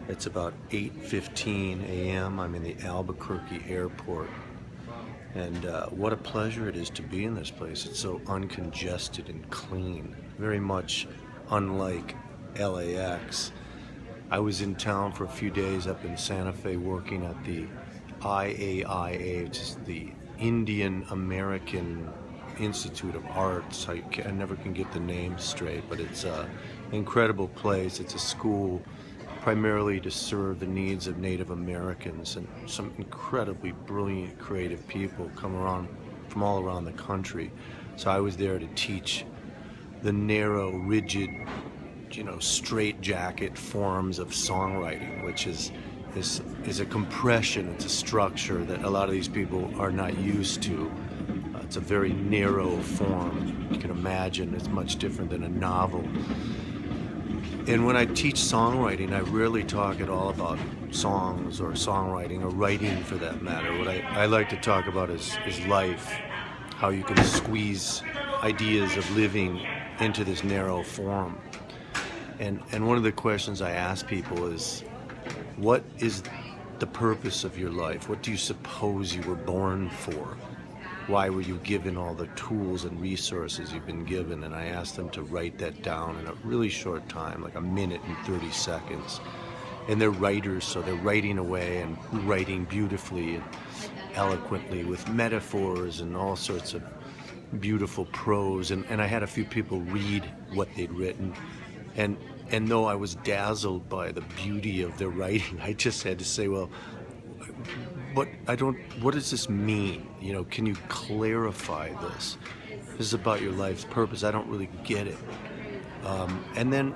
It's about 8:15 a.m. I'm in the Albuquerque airport, and what a pleasure it is to be in this place. It's so uncongested and clean, very much unlike LAX. I was in town for a few days up in Santa Fe working at the IAIA, which is the Indian American Institute of Arts. I never can get the name straight, but it's an incredible place. It's a school primarily to serve the needs of Native Americans, and some incredibly brilliant, creative people come around from all around the country. So I was there to teach the narrow, rigid, straight-jacket forms of songwriting, which is a compression. It's a structure that a lot of these people are not used to. It's a very narrow form. You can imagine it's much different than a novel. And when I teach songwriting, I rarely talk at all about songs or songwriting or writing for that matter. What I like to talk about is life, how you can squeeze ideas of living into this narrow form. And one of the questions I ask people is, what is the purpose of your life? What do you suppose you were born for? Why were you given all the tools and resources you've been given? And I asked them to write that down in a really short time, like a minute and 30 seconds. And they're writers, so they're writing away and writing beautifully and eloquently with metaphors and all sorts of beautiful prose. And I had a few people read what they'd written. And though I was dazzled by the beauty of their writing, I just had to say, well, what does this mean? Can you clarify this? This is about your life's purpose. I don't really get it. And then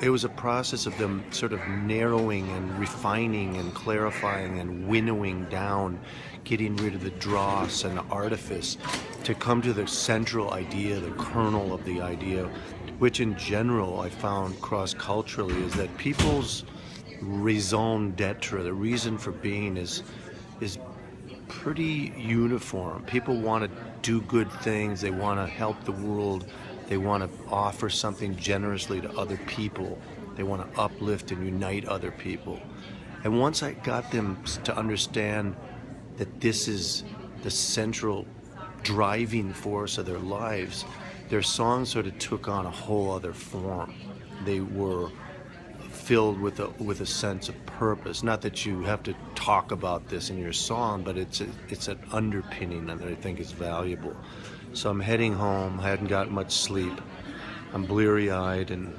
it was a process of them sort of narrowing and refining and clarifying and winnowing down, getting rid of the dross and the artifice to come to the central idea, the kernel of the idea, which in general I found cross-culturally is that people's raison d'etre, the reason for being, is pretty uniform. People want to do good things, they want to help the world, they want to offer something generously to other people, they want to uplift and unite other people. And once I got them to understand that this is the central driving force of their lives, their songs sort of took on a whole other form. They were filled with a sense of purpose. Not that you have to talk about this in your song, but it's an underpinning that I think is valuable. So I'm heading home. I hadn't got much sleep. I'm bleary-eyed and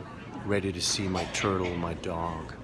ready to see my turtle and my dog.